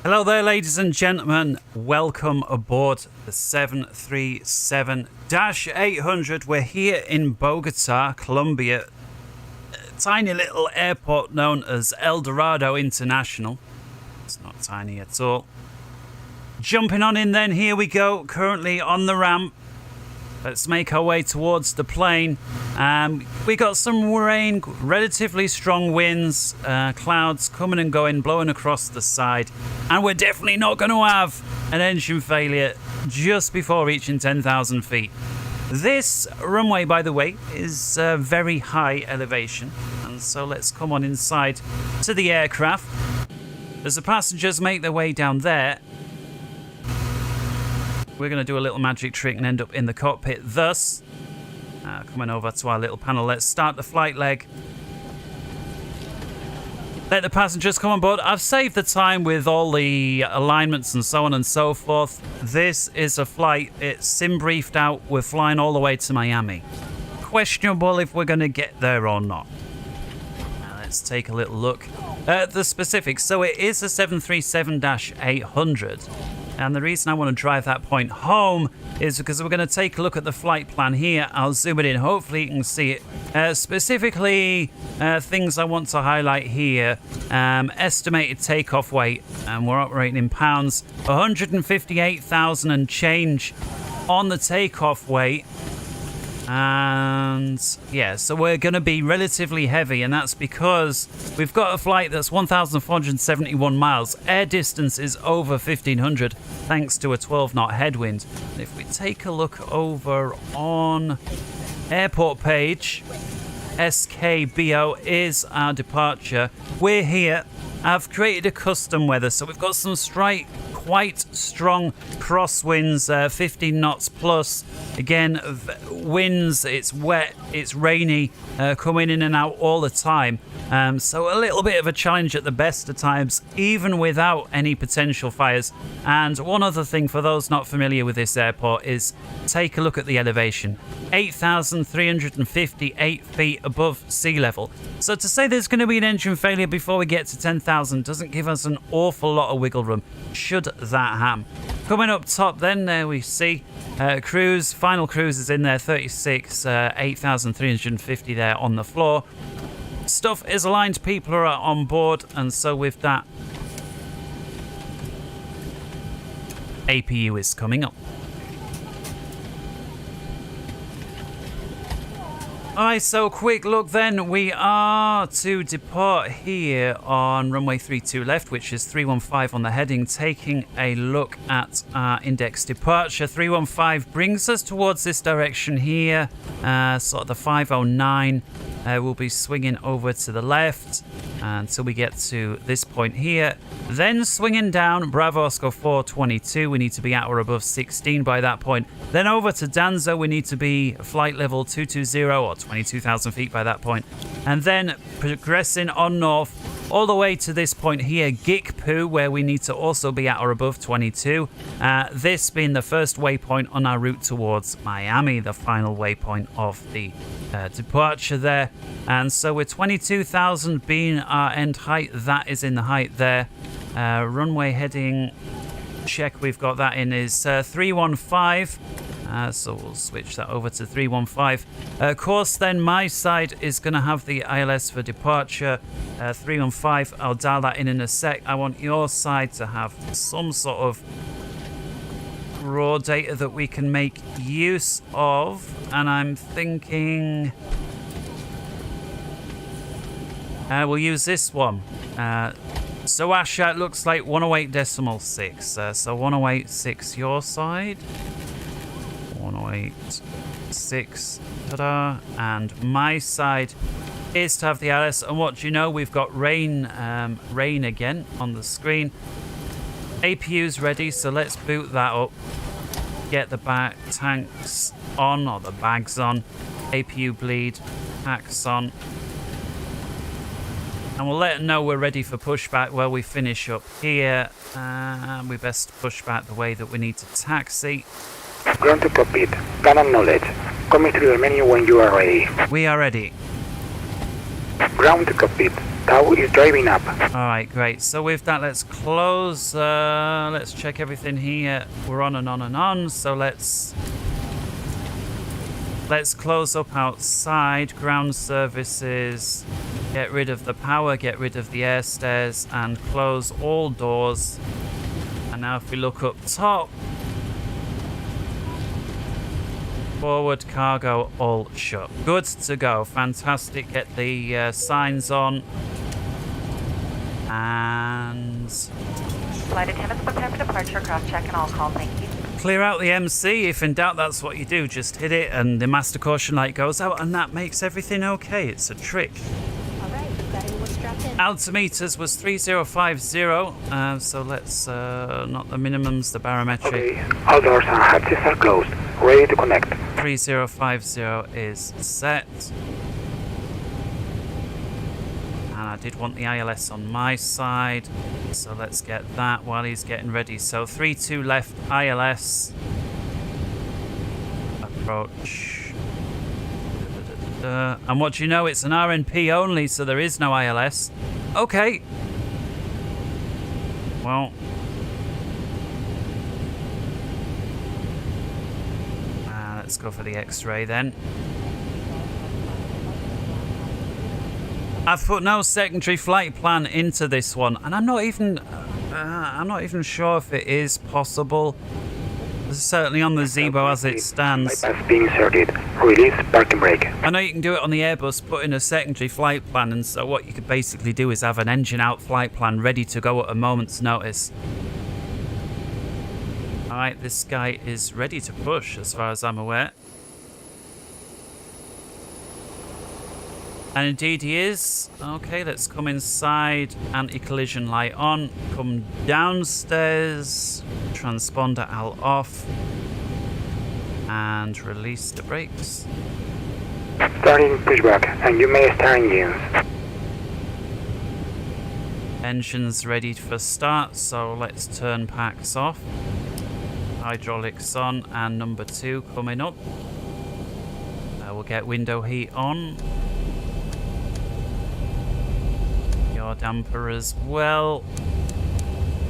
Hello there, ladies and gentlemen. Welcome aboard the 737-800. We're here in Bogota, Colombia. A tiny little airport known as El Dorado International. It's not tiny at all. Jumping on in then, here we go. Currently on the ramp. Let's make our way towards the plane. We got some rain, relatively strong winds, clouds coming and going, blowing across the side. And we're definitely not going to have an engine failure just before reaching 10,000 feet. This runway, by the way, is very high elevation. And so let's come on inside to the aircraft. As the passengers make their way down there, we're going to do a little magic trick and end up in the cockpit. Thus, coming over to our little panel, let's start the flight leg. Let the passengers come on board. I've saved the time with all the alignments and so on and so forth. This is a flight. It's sim briefed out. We're flying all the way to Miami. Questionable if we're going to get there or not. Now let's take a little look at the specifics. So it is a 737-800. And the reason I want to drive that point home is because we're going to take a look at the flight plan here. I'll zoom it in. Hopefully you can see it. Specifically, things I want to highlight here. Estimated takeoff weight, and we're operating in pounds. 158,000 and change on the takeoff weight. And yeah, so we're going to be relatively heavy, and that's because we've got a flight that's 1,471 miles. Air distance is over 1,500 thanks to a 12-knot headwind. And if we take a look over on airport page, SKBO is our departure. We're here. I've created a custom weather, so we've got some quite strong crosswinds, 15 knots plus. Again, winds, it's wet, it's rainy, coming in and out all the time. So a little bit of a challenge at the best of times, even without any potential fires. And one other thing for those not familiar with this airport is take a look at the elevation. 8,358 feet above sea level. So to say there's going to be an engine failure before we get to 10,000 doesn't give us an awful lot of wiggle room, should that happen. Coming up top then, there we see cruise. Final cruise is in there, 36, 8,350 there on the floor. Stuff is aligned, people are on board, and so with that, APU is coming up. Alright, so quick look then. We are to depart here on runway 32 left, which is 315 on the heading. Taking a look at our index departure. 315 brings us towards this direction here, sort of the 509. We'll be swinging over to the left until we get to this point here. Then swinging down, Bravo Oscar 422. We need to be at or above 16 by that point. Then over to Danzo, we need to be flight level 220 or 22,000 feet by that point. And then progressing on north all the way to this point here, Gikpu, where we need to also be at or above 22. This being the first waypoint on our route towards Miami, the final waypoint of the departure there. And so with 22,000 being our end height, that is in the height there. Runway heading check, we've got that in, is 315. So we'll switch that over to 315. Course then, my side is going to have the ILS for departure. 315, I'll dial that in a sec. I want your side to have some sort of raw data that we can make use of. And I'm thinking we'll use this one. So Asha, it looks like 108.6. So 108.6 your side. 108.6, ta-da, and my side is to have the ILS. And what do you know, we've got rain again on the screen. APU's ready, so let's boot that up. Get the back tanks on, or the bags on. APU bleed, packs on. And we'll let them know we're ready for pushback where we finish up here. We best push back the way that we need to taxi. Ground to cockpit. Canon knowledge. Coming through the menu when you are ready. We are ready. Ground to cockpit. Tau is driving up. Alright, great. So with that, let's close. Let's check everything here. We're on and on and on. So let's close up outside. Ground services. Get rid of the power, get rid of the air stairs, and close all doors. And now if we look up top, forward cargo all shut. Good to go. Fantastic. Get the signs on. And Flight attendants prepare for departure. Cross check and all call. Thank you. clear out the MC. If in doubt, that's what you do. Just hit it and the master caution light goes out and that makes everything okay. It's a trick. Alright, got anyone strapped in? Altimeters was 3050. So let's not the minimums, the barometric. Okay, all doors and hatches are closed. Ready to connect. 3050 is set. And I did want the ILS on my side, so let's get that while he's getting ready. So 32 left, ILS. Approach. And what do you know? It's an RNP only, so there is no ILS. Okay. Well. Let's go for the X-ray then. I've put no secondary flight plan into this one, and I'm not even sure if it is possible. Certainly on the Zebo as it stands. Bypass being inserted. Release parking brake. I know you can do it on the Airbus, put in a secondary flight plan, and so what you could basically do is have an engine out flight plan ready to go at a moment's notice. Alright, this guy is ready to push as far as I'm aware. And indeed he is. Okay, let's come inside. Anti-collision light on. Come downstairs. Transponder Al off. And release the brakes. Starting pushback, and you may start engines. Engine's ready for start, so let's turn packs off. Hydraulics on, and number 2 coming up. We'll get window heat on. Your damper as well.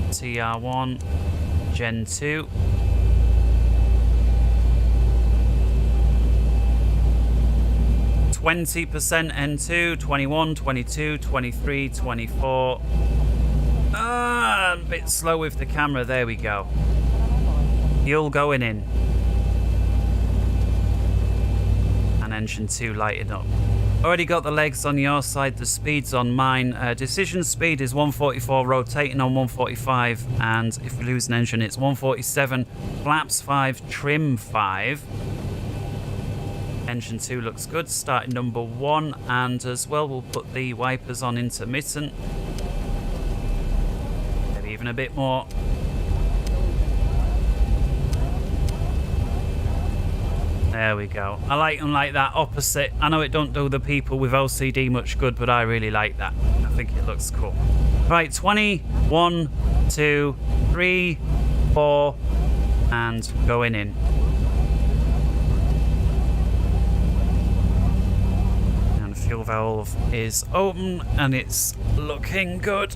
TR1, Gen 2. %, N2, 21, 22, 23, 24. A bit slow with the camera, there we go. Fuel going in. And engine 2 lighting up. Already got the legs on your side, the speed's on mine. Decision speed is 144, rotating on 145, and if we lose an engine, it's 147, flaps 5, trim 5. Engine 2 looks good, starting number 1, and as well, we'll put the wipers on intermittent. Maybe even a bit more. There we go. I like them like that, opposite. I know it don't do the people with OCD much good, but I really like that. I think it looks cool. Right, 20, 1, 2, 3, 4, and going in. And the fuel valve is open, and it's looking good.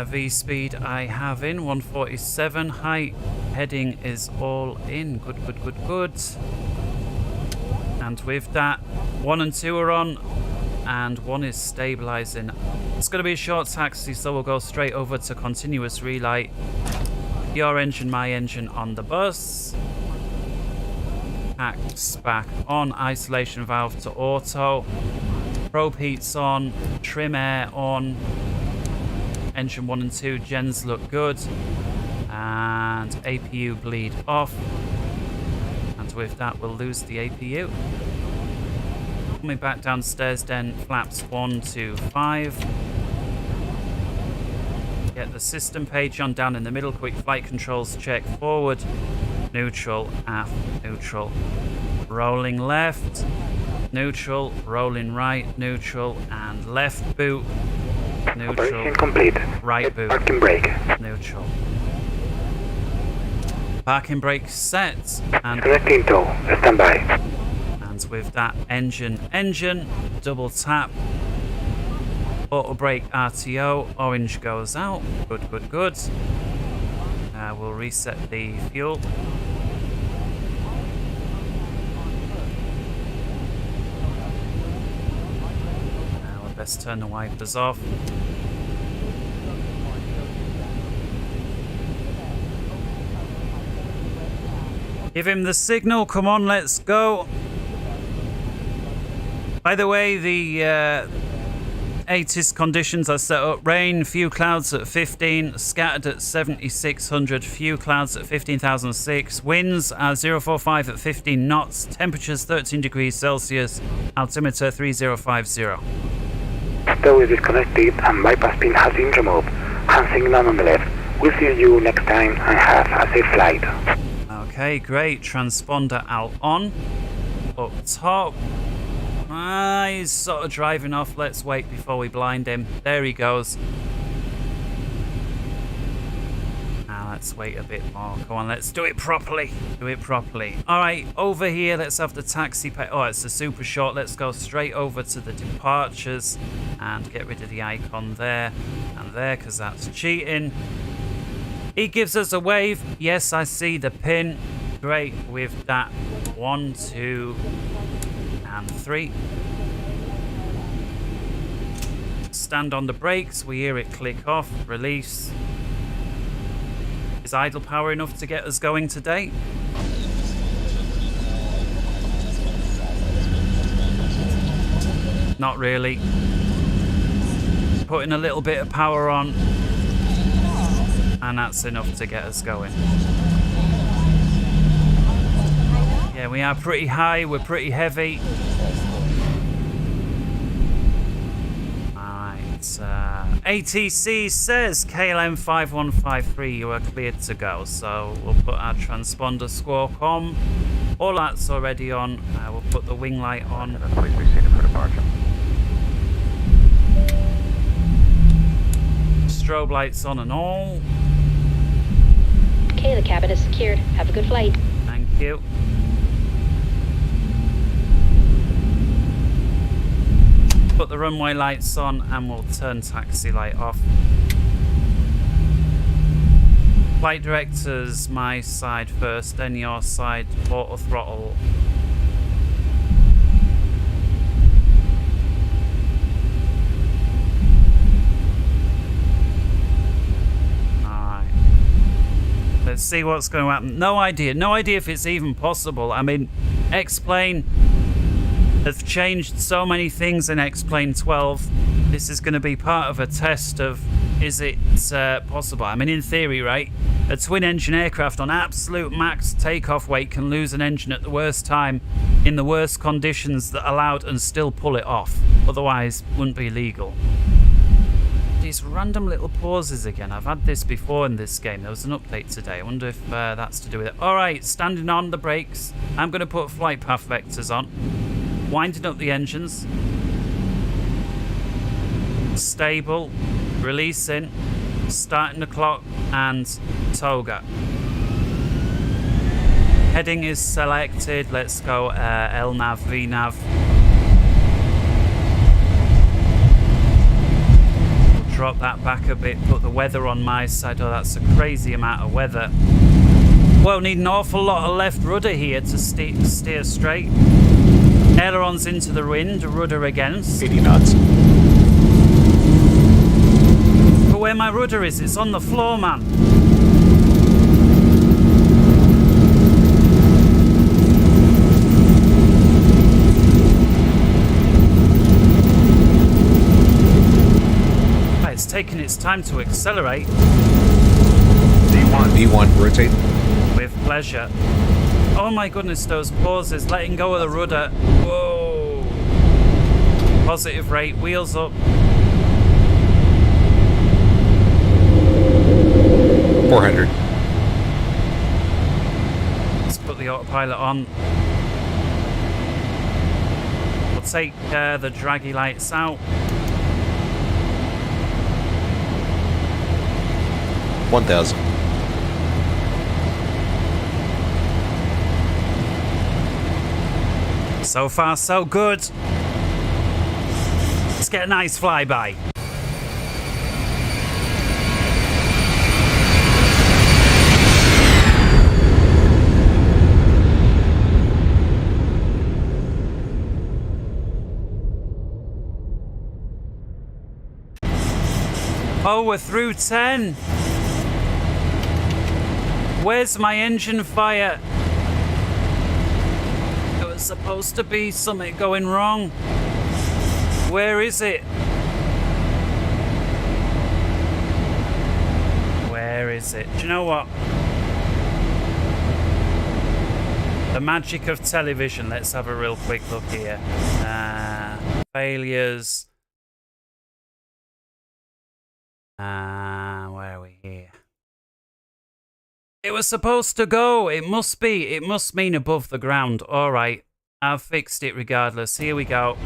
V-speed I have in 147, height heading is all in. Good, good, good, good. And with that, 1 and 2 are on, and 1 is stabilizing. It's going to be a short taxi, so we'll go straight over to continuous relight. Your engine, my engine on the bus. Packs back on, isolation valve to auto. Probe heat's on, trim air on. Engine 1 and 2 gens look good, and APU bleed off, and with that we'll lose the APU. Coming back downstairs then, flaps 1 to 5. Get the system page on down in the middle, quick flight controls check, forward, neutral, aft, neutral, rolling left, neutral, rolling right, neutral, and left boot. Neutral. Operation complete. Right boot. Parking brake. Neutral. Parking brake set. And Selecting tow. Stand by. And And with that, engine, double tap. Auto brake RTO, orange goes out. Good. We'll reset the fuel. We'll best turn the wipers off. Give him the signal, come on, let's go. By the way, the 80s conditions are set up. Rain, few clouds at 15, scattered at 7,600, few clouds at 15,006. Winds are 045 at 15 knots, temperatures 13 degrees Celsius, altimeter 3050. Stow is disconnected and bypass pin has been removed. Hand signal on the left. We'll see you next time and have a safe flight. Okay, great. Transponder out on. Up top. He's sort of driving off. Let's wait before we blind him. There he goes. Now let's wait a bit more. Come on, let's do it properly. Alright, over here, let's have the taxi pay. Oh, it's a super short. Let's go straight over to the departures and get rid of the icon there and there, because that's cheating. He gives us a wave. Yes, I see the pin. Great. With that, 1, 2, and 3. Stand on the brakes. We hear it click off. Release. Is idle power enough to get us going today? Not really. Putting a little bit of power on. And that's enough to get us going. Yeah, we are pretty high, we're pretty heavy. Alright, ATC says KLM 5153, you are cleared to go. So we'll put our transponder squawk on. All that's already on. We'll put the wing light on. Please be seated for departure. Strobe lights on and all. Okay, the cabin is secured. Have a good flight. Thank you. Put the runway lights on and we'll turn taxi light off. Flight directors, my side first, then your side, auto throttle. Let's see what's going to happen. No idea if it's even possible. I mean, X-Plane have changed so many things in X-Plane 12. This is going to be part of a test of, is it possible? I mean, in theory, right? A twin-engine aircraft on absolute max takeoff weight can lose an engine at the worst time in the worst conditions that allowed and still pull it off. Otherwise, wouldn't be legal. These random little pauses again. I've had this before in this game. There was an update today. I wonder if that's to do with it. Alright, standing on the brakes. I'm going to put flight path vectors on. Winding up the engines. Stable. Releasing. Starting the clock. And toga. Heading is selected. Let's go LNAV, VNAV. Drop that back a bit, put the weather on my side. Oh, that's a crazy amount of weather. Well, need an awful lot of left rudder here to steer straight. Ailerons into the wind, rudder against. 80 knots. But where my rudder is, it's on the floor, man. It's taking its time to accelerate. V1, rotate. With pleasure. Oh my goodness, those pauses, letting go of the rudder. Whoa. Positive rate, wheels up. 400. Let's put the autopilot on. We'll take the draggy lights out. 1000. So far, so good. Let's get a nice flyby. Oh, we're through 10. Where's my engine fire? There was supposed to be something going wrong. Where is it? Where is it? Do you know what? The magic of television. Let's have a real quick look here. Failures. Where are we here? It was supposed to go. It must be. It must mean above the ground. All right. I've fixed it regardless. Here we go.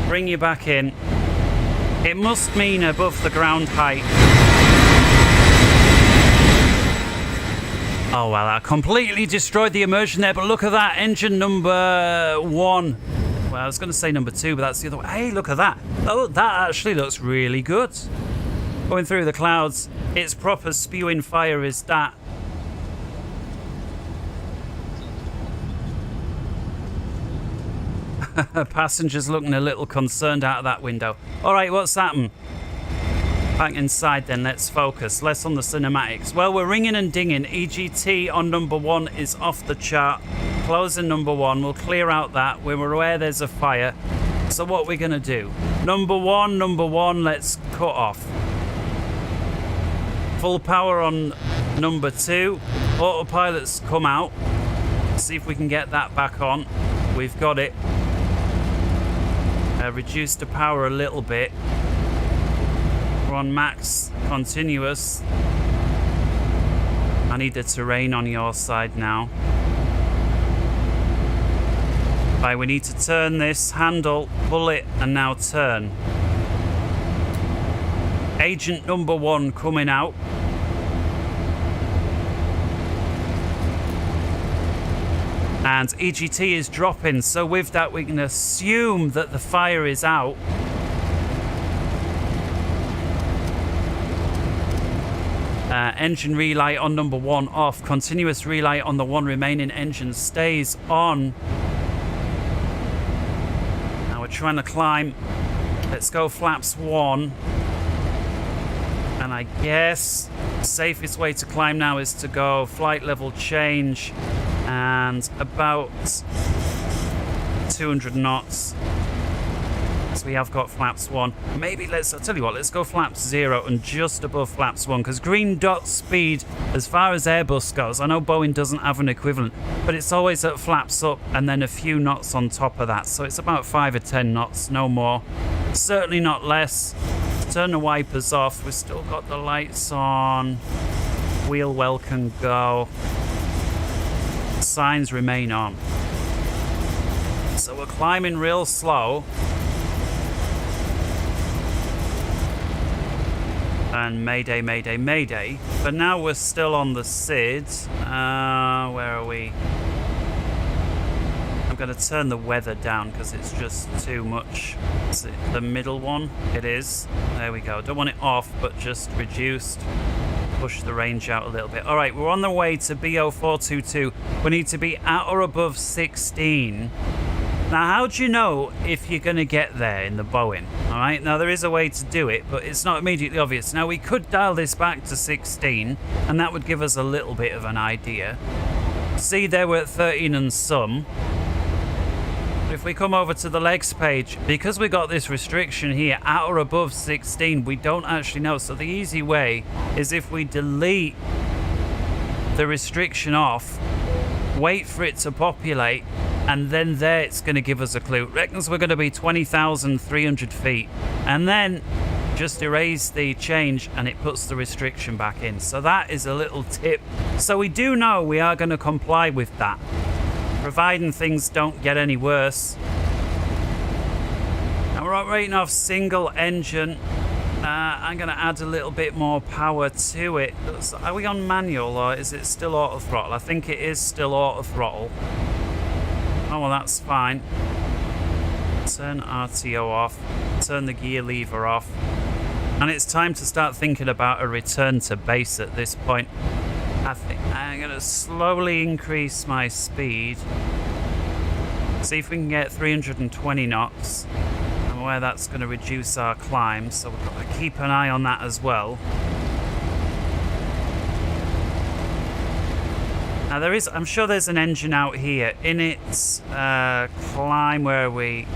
Bring you back in. It must mean above the ground height. Oh, well, I completely destroyed the immersion there, but look at that. Engine number 1. Well, I was going to say number 2, but that's the other one. Hey, look at that. Oh, that actually looks really good. Going through the clouds. It's proper spewing fire, is that. Passengers looking a little concerned out of that window. All right, what's happened? Back inside then, let's focus. Less on the cinematics. Well, we're ringing and dinging. EGT on number 1 is off the chart. Closing number 1. We'll clear out that. We're aware there's a fire. So what we're going to do? Number one, let's cut off. Full power on number 2. Autopilot's come out. See if we can get that back on. We've got it. Reduce the power a little bit. We're on max continuous. I need the terrain on your side now. Right, we need to turn this handle, pull it, and now turn. Agent number 1 coming out. And EGT is dropping, so with that we can assume that the fire is out. Engine relay on number 1 off. Continuous relay on the 1 remaining engine stays on. Now we're trying to climb. Let's go flaps 1. And I guess the safest way to climb now is to go flight level change and about 200 knots. So we have got flaps 1. Maybe I'll tell you what, let's go flaps 0 and just above flaps 1, because green dot speed as far as Airbus goes, I know Boeing doesn't have an equivalent, but it's always at flaps up and then a few knots on top of that. So it's about 5 or 10 knots, no more. Certainly not less. Turn the wipers off. We've still got the lights on. Wheel well can go. Signs remain on. So we're climbing real slow. And mayday, mayday, mayday. But now we're still on the SID. Where are we? I'm going to turn the weather down because it's just too much. Is it the middle one? It is. There we go. Don't want it off, but just reduced. Push the range out a little bit. All right, we're on the way to BO422. We need to be at or above 16. Now, how do you know if you're going to get there in the Boeing? All right, now there is a way to do it, but it's not immediately obvious. Now, we could dial this back to 16, and that would give us a little bit of an idea. See, there we're at 13 and some. If we come over to the legs page, because we got this restriction here, at or above 16, we don't actually know. So the easy way is if we delete the restriction off, wait for it to populate, and then there it's going to give us a clue. It reckons we're going to be 20,300 feet. And then just erase the change and it puts the restriction back in. So that is a little tip. So we do know we are going to comply with that, providing things don't get any worse. Now we're operating off single engine. I'm going to add a little bit more power to it. Are we on manual or is it still auto throttle? I think it is still auto throttle. Oh, well, that's fine. Turn RTO off. Turn the gear lever off. And it's time to start thinking about a return to base at this point. I think I'm going to slowly increase my speed. See if we can get 320 knots. I'm aware that's going to reduce our climb, so we've got to keep an eye on that as well. Now I'm sure there's an engine out here. In its climb, where we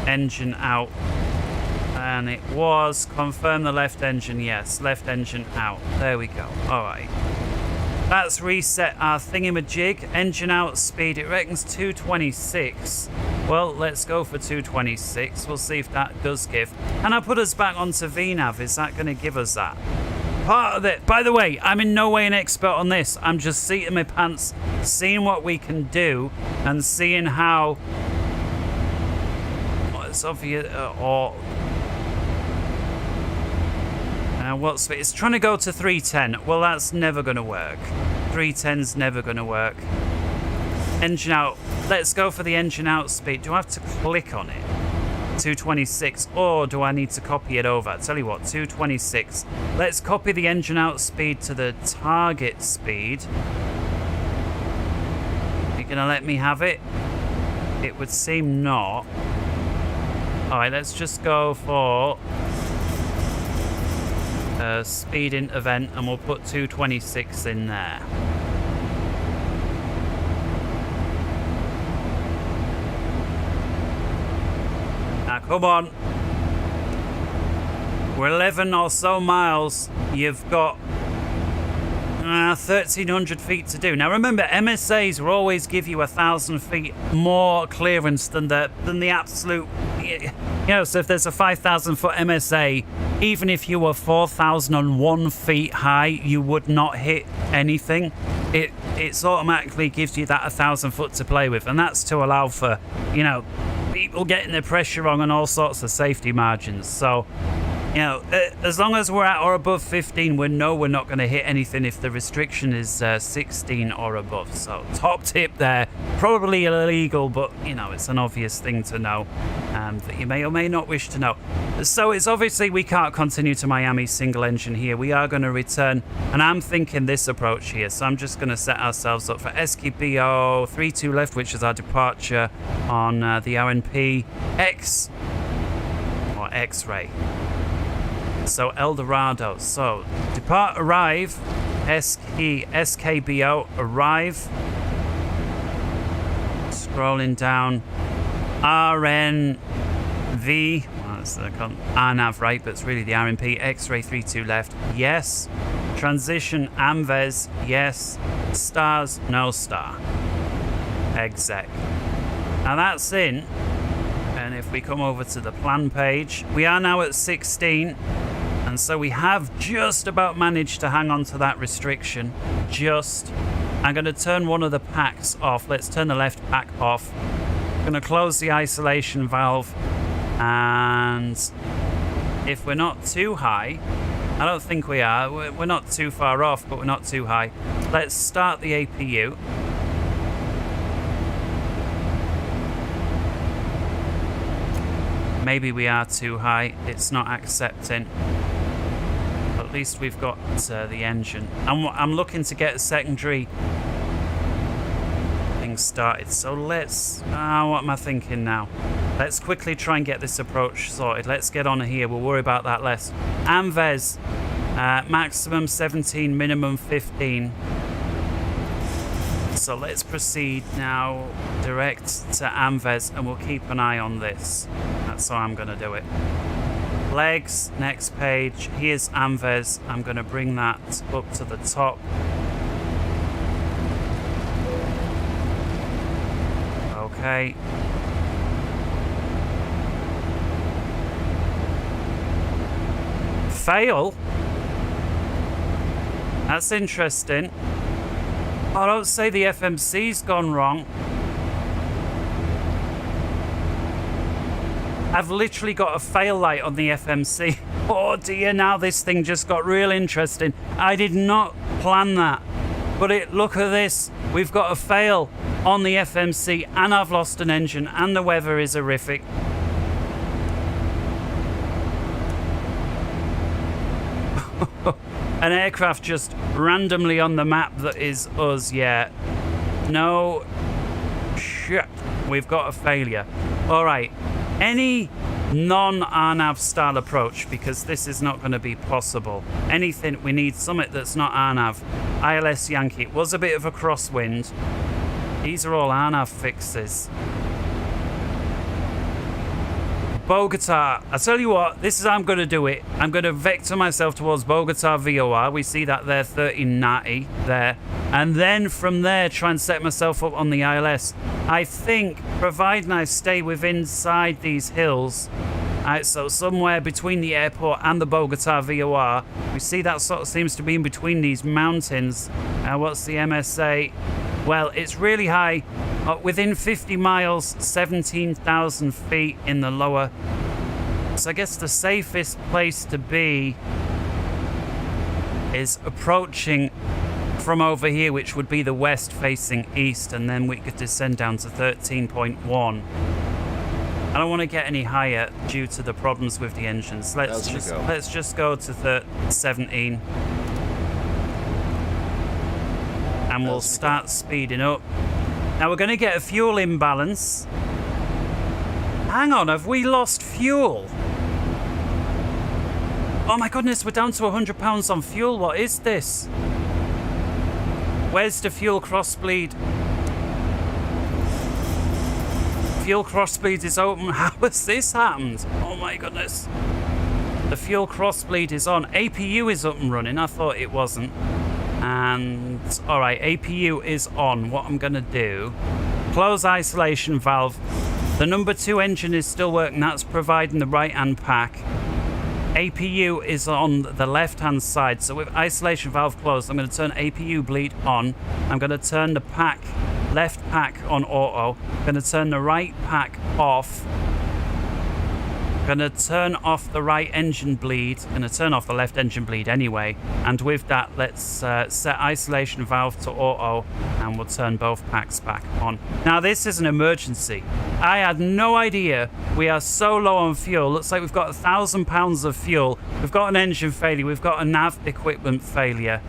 engine out, and it was confirm the left engine, yes, left engine out. There we go. All right. That's reset our thingamajig. Engine out speed, it reckons 226. Well, let's go for 226. We'll see if that does give. And I'll put us back onto VNAV. Is that going to give us that? Part of it. By the way, I'm in no way an expert on this. I'm just seating my pants, seeing what we can do, and seeing how. It's obvious. What's it's trying to go to 310. Well, that's never going to work. 310's never going to work. Engine out. Let's go for the engine out speed. Do I have to click on it? 226, or do I need to copy it over? Tell you what, 226. Let's copy the engine out speed to the target speed. You gonna let me have it? It would seem not. Alright, let's just go for speed int event, and we'll put 226 in there. Come on. We're 11 or so miles. You've got 1,300 feet to do. Now remember, MSAs will always give you 1,000 feet more clearance than the absolute. You know, so if there's a 5,000 foot MSA, even if you were 4,001 feet high, you would not hit anything. It automatically gives you that 1,000 foot to play with, and that's to allow for, you know, people getting their pressure wrong and all sorts of safety margins. So, you know, as long as we're at or above 15, we know we're not going to hit anything if the restriction is 16 or above. So, top tip there. Probably illegal, but, you know, it's an obvious thing to know that you may or may not wish to know. So, it's obviously we can't continue to Miami single engine here. We are going to return, and I'm thinking this approach here. So, I'm just going to set ourselves up for SKBO 32 left, which is our departure on the RNP X or X-ray. So El Dorado. So depart, arrive, SKBO, arrive. Scrolling down, RNV. Well, that's the RNAV, right? But it's really the RNP. X-ray 32 left. Yes. Transition AMVES. Yes. Stars. No star. Exec. Now that's in. And if we come over to the plan page, we are now at 16. And so we have just about managed to hang on to that restriction. Just. I'm going to turn one of the packs off. Let's turn the left pack off. I'm going to close the isolation valve. And if we're not too high, I don't think we are. We're not too far off, but we're not too high. Let's start the APU. Maybe we are too high. It's not accepting. At least we've got the engine. I'm looking to get a secondary thing started. So let's. What am I thinking now? Let's quickly try and get this approach sorted. Let's get on here. We'll worry about that less. AMVES, maximum 17, minimum 15. So let's proceed now direct to AMVES, and we'll keep an eye on this. That's how I'm going to do it. Legs, next page. Here's AMVES. I'm going to bring that up to the top. Okay. Fail? That's interesting. Oh, don't say the FMC's gone wrong. I've literally got a fail light on the FMC. Oh dear, now this thing just got real interesting. I did not plan that. But look at this. We've got a fail. on the FMC, and I've lost an engine, and the weather is horrific. An aircraft just randomly on the map that is us, yeah. No. Shit. We've got a failure. Alright. Any non-RNAV style approach, because this is not going to be possible. Anything, we need something that's not RNAV. ILS Yankee. It was a bit of a crosswind. These are all RNAV fixes. Bogota. I tell you what, this is how I'm going to do it. I'm going to vector myself towards Bogota VOR. We see that there, 1390 there. And then from there, try and set myself up on the ILS. I think, providing I stay within inside these hills, so somewhere between the airport and the Bogota VOR, we see that sort of seems to be in between these mountains. What's the MSA? Well, it's really high. Within 50 miles, 17,000 feet in the lower. So I guess the safest place to be is approaching from over here, which would be the west facing east, and then we could descend down to 13.1. I don't want to get any higher due to the problems with the engines. Let's just go to 17. And we'll start speeding up. Now we're going to get a fuel imbalance. Hang on, have we lost fuel? Oh my goodness, we're down to £100 on fuel. What is this? Where's the fuel crossbleed? Fuel crossbleed is open. How has this happened? Oh my goodness. The fuel crossbleed is on. APU is up and running. I thought it wasn't. And alright, APU is on. What I'm gonna do, close isolation valve. The number 2 engine is still working. That's providing the right hand pack. APU is on the left hand side. So with isolation valve closed, I'm going to turn APU bleed on. I'm going to turn the pack, left pack on auto. I'm going to turn the right pack off. Going to turn off the right engine bleed. Going to turn off the left engine bleed anyway. And with that, let's set isolation valve to auto, and we'll turn both packs back on. Now this is an emergency. I had no idea. We are so low on fuel. Looks like we've got 1,000 pounds of fuel. We've got an engine failure. We've got a nav equipment failure.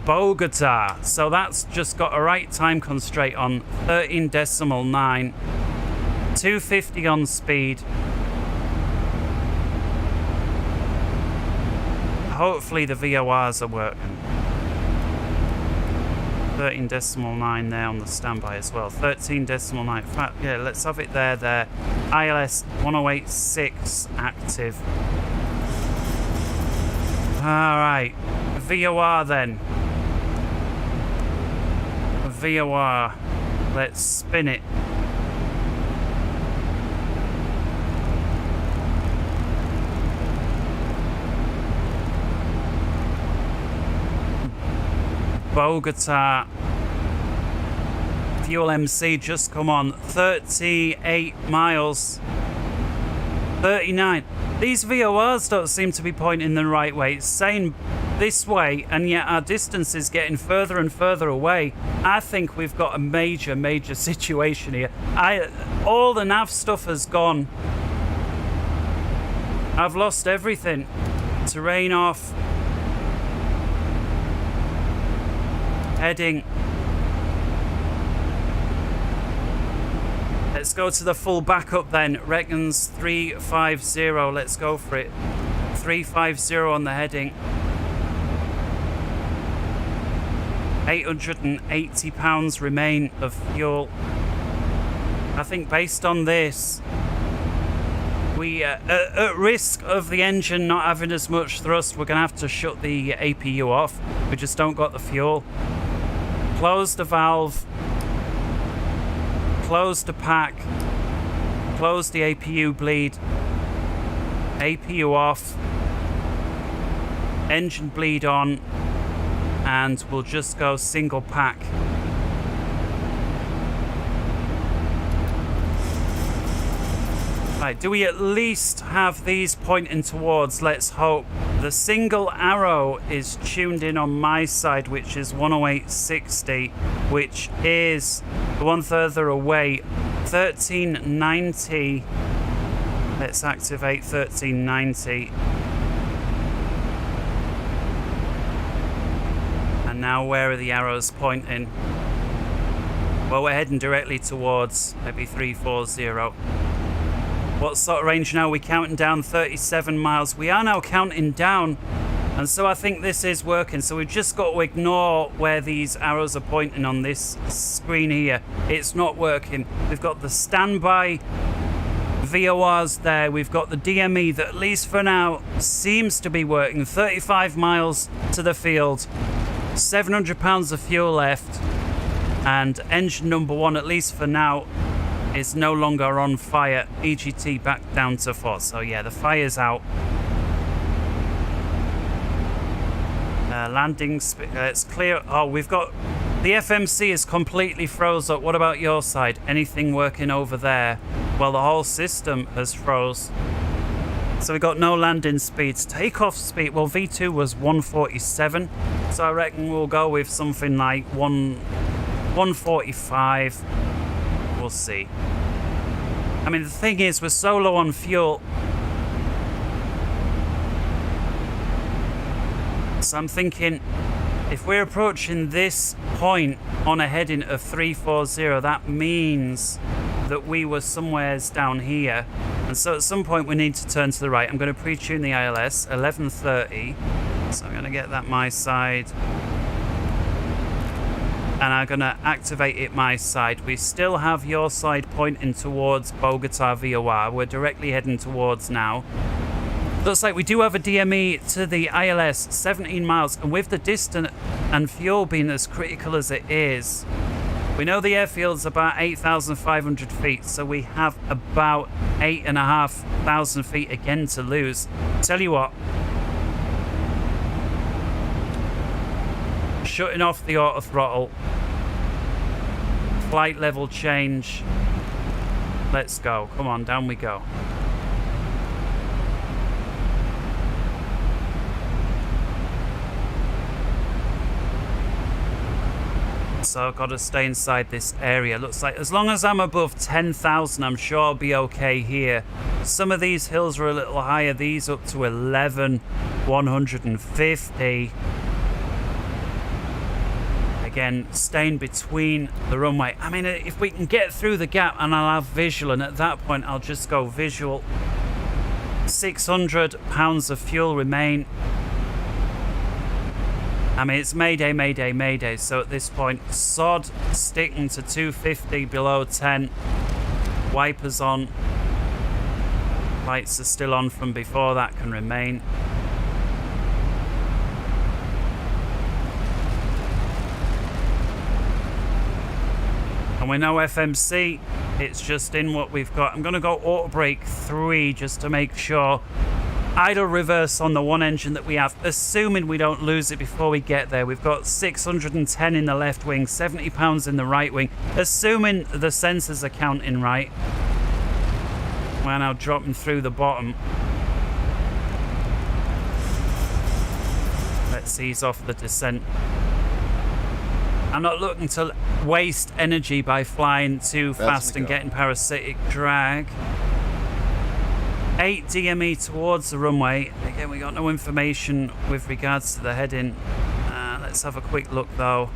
Bogota. So that's just got a right time constraint on 13.9. 250 on speed. Hopefully the VORs are working. 13.9 there on the standby as well. 13.9. In fact, yeah, let's have it there. ILS 1086 active. Alright. VOR then. VOR. Let's spin it. Bogota. Fuel MC just come on. 38 miles. 39. These VORs don't seem to be pointing the right way. It's saying this way, and yet our distance is getting further and further away. I think we've got a major situation here. All the nav stuff has gone. I've lost everything. Terrain off. Heading. Let's go to the full backup then. Reckons 350. Let's go for it. 350 on the heading. £880 remain of fuel. I think based on this, we at risk of the engine not having as much thrust, we're going to have to shut the APU off. We just don't got the fuel. Close the valve. Close the pack. Close the APU bleed. APU off. Engine bleed on. And we'll just go single pack. Right, do we at least have these pointing towards, let's hope, The single arrow is tuned in on my side, which is 108.60, which is the one further away, 1390. Let's activate 1390. And now where are the arrows pointing? Well, we're heading directly towards maybe 340. What sort of range now? We're counting down 37 miles. We are now counting down, and so I think this is working. So we've just got to ignore where these arrows are pointing on this screen here. It's not working. We've got the standby VORs there. We've got the DME that, at least for now, seems to be working. 35 miles to the field, 700 pounds of fuel left, and engine number 1, at least for now, is no longer on fire. EGT back down to 4. So yeah, the fire's out. Landing, it's clear. Oh, we've got the FMC is completely froze up. What about your side? Anything working over there? Well, the whole system has froze. So we got no landing speeds. Takeoff speed, well, V2 was 147. So I reckon we'll go with something like 145. We'll see. I mean, the thing is, we're so low on fuel. So I'm thinking, if we're approaching this point on a heading of 340, that means that we were somewheres down here. And so at some point we need to turn to the right. I'm going to pre-tune the ILS, 1130. So I'm going to get that my side. And I'm going to activate it my side. We still have your side pointing towards Bogota VOR. We're directly heading towards now. Looks like we do have a DME to the ILS, 17 miles. And with the distance and fuel being as critical as it is, we know the airfield's about 8,500 feet. So we have about 8,500 feet again to lose. Tell you what. Shutting off the auto throttle. Flight level change. Let's go. Come on, down we go. So I've got to stay inside this area. Looks like as long as I'm above 10,000, I'm sure I'll be okay here. Some of these hills are a little higher. These up to 11,150. Again, staying between the runway. I mean, if we can get through the gap and I'll have visual, and at that point I'll just go visual. 600 pounds of fuel remain. I mean, it's Mayday, Mayday, Mayday. So at this point, sod sticking to 250 below 10. Wipers on. Lights are still on from before, that can remain. And we know FMC, it's just in what we've got. I'm going to go auto brake 3 just to make sure. Idle reverse on the one engine that we have, assuming we don't lose it before we get there. We've got 610 in the left wing, 70 pounds in the right wing, assuming the sensors are counting right. We're now dropping through the bottom. Let's ease off the descent. I'm not looking to waste energy by flying too fast and getting parasitic drag. 8 DME towards the runway. Again, we got no information with regards to the heading. Let's have a quick look though.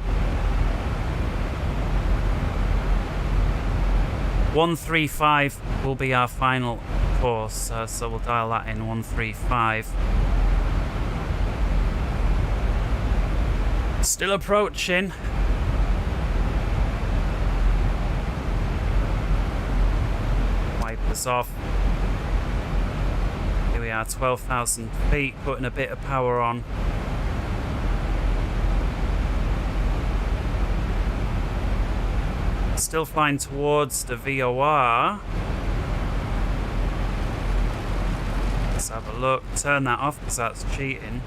135 will be our final course, so we'll dial that in, 135. Still approaching. Wipers off. Here we are, 12,000 feet, putting a bit of power on. Still flying towards the VOR. Let's have a look. Turn that off because that's cheating.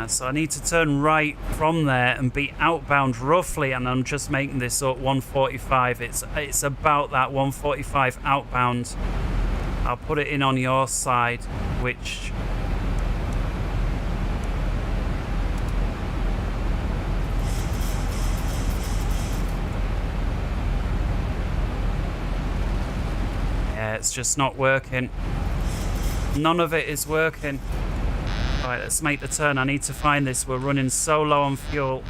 So I need to turn right from there and be outbound roughly, and I'm just making this up, 145. It's about that 145 outbound. I'll put it in on your side, which Yeah, it's just not working. None of it is working. Alright, let's make the turn. I need to find this. We're running so low on fuel.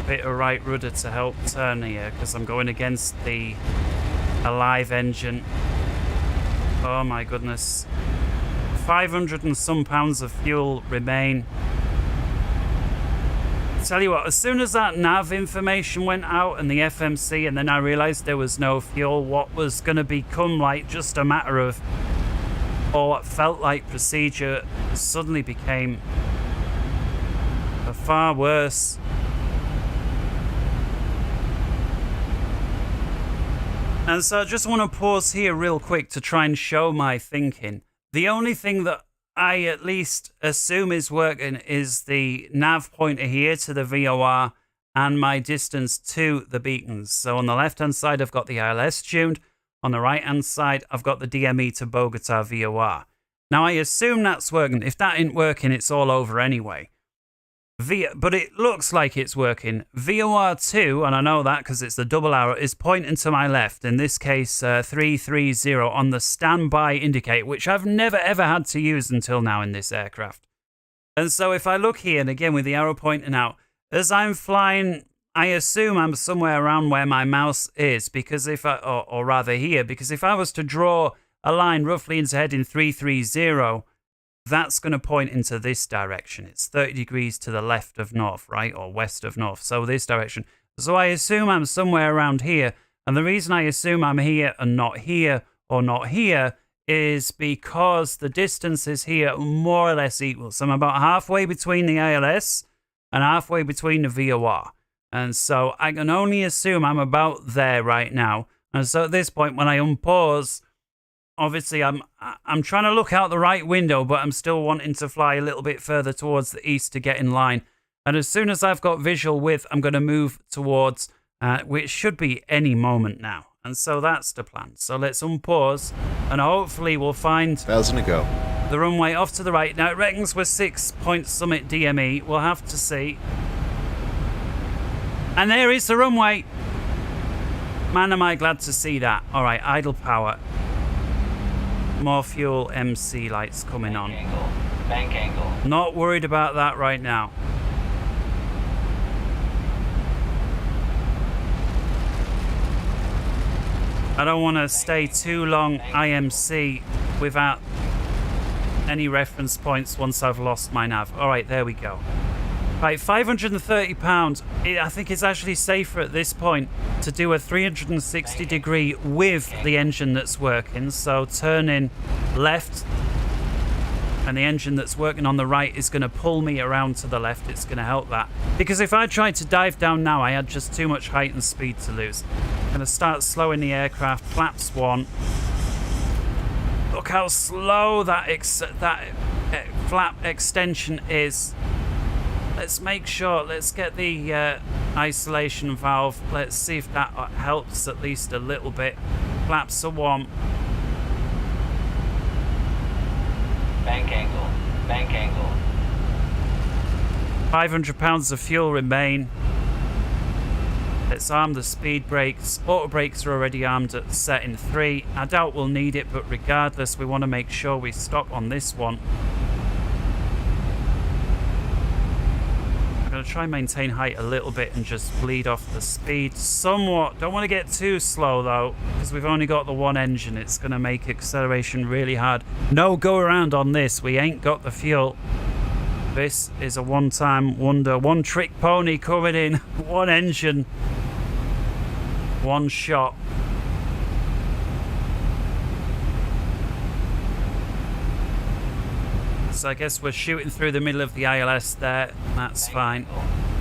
Bit of right rudder to help turn here because I'm going against the alive engine. Oh my goodness. 500 and some pounds of fuel remain. Tell you what, as soon as that nav information went out and the FMC, and then I realized there was no fuel, what was going to become like just a matter of, or what felt like procedure, suddenly became a far worse. And so I just want to pause here real quick to try and show my thinking. The only thing that I at least assume is working is the nav pointer here to the VOR and my distance to the beacons. So on the left-hand side, I've got the ILS tuned. On the right-hand side, I've got the DME to Bogota VOR. Now, I assume that's working. If that ain't working, it's all over anyway. But it looks like it's working. VOR2, and I know that because it's the double arrow, is pointing to my left. In this case, 330 on the standby indicator, which I've never ever had to use until now in this aircraft. And so if I look here, and again with the arrow pointing out, as I'm flying, I assume I'm somewhere around where my mouse is, because if I, or rather here, because if I was to draw a line roughly into heading 330, that's going to point into this direction. It's 30 degrees to the left of north, right? Or west of north. So this direction. So I assume I'm somewhere around here. And the reason I assume I'm here and not here or not here is because the distances here are more or less equal. So I'm about halfway between the ILS and halfway between the VOR. And so I can only assume I'm about there right now. And so at this point, when I unpause, obviously, I'm trying to look out the right window, but I'm still wanting to fly a little bit further towards the east to get in line. And as soon as I've got visual width, I'm going to move towards, which should be any moment now. And so that's the plan. So let's unpause, and hopefully we'll find 1,000 to go. the runway off to the right. Now, it reckons we're 6 Point Summit DME. We'll have to see. And there is the runway. Man, am I glad to see that. All right, idle power. More fuel MC lights coming on. Bank angle. Not worried about that right now. I don't want to stay too long IMC without any reference points once I've lost my nav. All right, there we go. Right, £530. I think it's actually safer at this point to do a 360 degree with the engine that's working. So turning left, and the engine that's working on the right is going to pull me around to the left. It's going to help that. Because if I tried to dive down now, I had just too much height and speed to lose. I'm going to start slowing the aircraft. Flaps 1. Look how slow that flap extension is. Let's make sure, let's get the isolation valve. Let's see if that helps at least a little bit. Flaps are 1. Bank angle. Bank angle. 500 pounds of fuel remain. Let's arm the speed brakes. Auto brakes are already armed at setting 3. I doubt we'll need it, but regardless, we want to make sure we stop on this one. I'm going to try and maintain height a little bit and just bleed off the speed somewhat. Don't want to get too slow though, because we've only got the one engine. It's going to make acceleration really hard. No go around on this. We ain't got the fuel. This is a one-time wonder. One trick pony coming in. One engine. One shot. So I guess we're shooting through the middle of the ILS there. That's fine.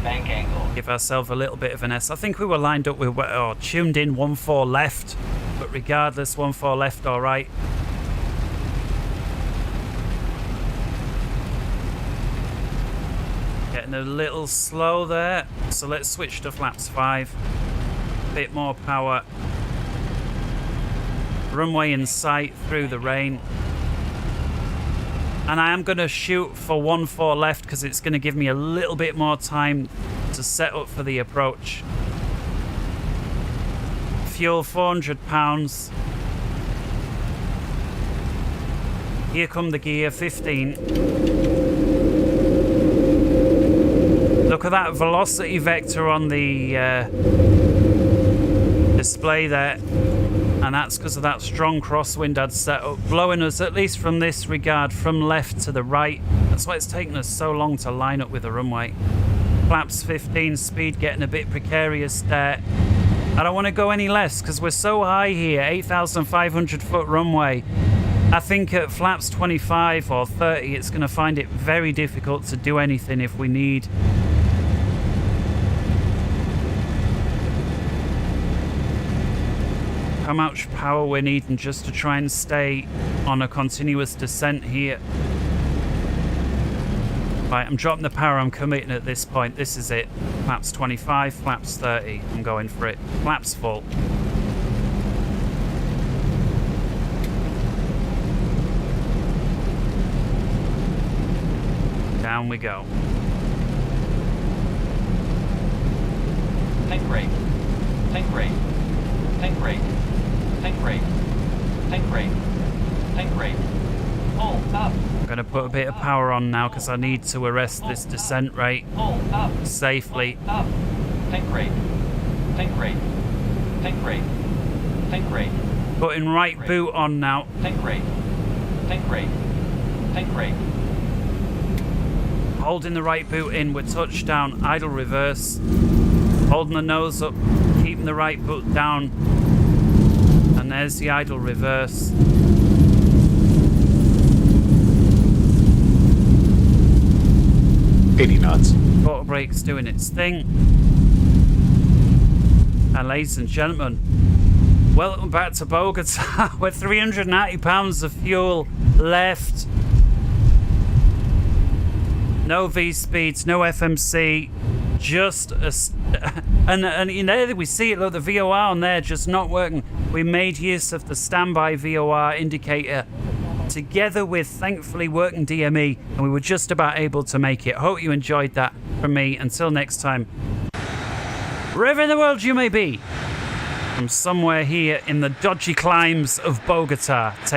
Bank angle. Give ourselves a little bit of an S. I think we were lined up with, or tuned in 1-4 left. But regardless, 1-4 left or right. Getting a little slow there. So let's switch to flaps 5. Bit more power. Runway in sight through the rain. And I am going to shoot for 1-4 left because it's going to give me a little bit more time to set up for the approach. Fuel 400 pounds. Here come the gear, 15. Look at that velocity vector on the display there. And that's because of that strong crosswind I'd set up, blowing us, at least from this regard, from left to the right. That's why it's taken us so long to line up with the runway. Flaps 15, speed getting a bit precarious there. I don't want to go any less because we're so high here, 8,500 foot runway. I think at flaps 25 or 30, it's going to find it very difficult to do anything if we need. How much power we're needing just to try and stay on a continuous descent here. Right, I'm dropping the power, I'm committing at this point. This is it. Flaps 25, flaps 30. I'm going for it. Flaps full. Down we go. Tank rate. Tank rate. Tank rate. Tank rate. Tank rate. Tank rate. Pull up. I'm going to put a bit of power on now because I need to arrest this descent rate Pull up. safely. Up. Tank rate. Tank rate. Tank rate. Tank rate. Putting right boot on now. Tank rate. Tank rate. Tank rate. Holding the right boot in, we're touchdown, idle reverse. Holding the nose up, keeping the right boot down. And there's the idle reverse. knots. Auto brake's doing its thing. And ladies and gentlemen, welcome back to Bogota with 390 pounds of fuel left. No V-speeds, no FMC, just a... And you know, we see it, look, the VOR on there just not working. We made use of the standby VOR indicator together with, thankfully, working DME, and we were just about able to make it. Hope you enjoyed that from me. Until next time, wherever in the world you may be, from somewhere here in the dodgy climes of Bogota.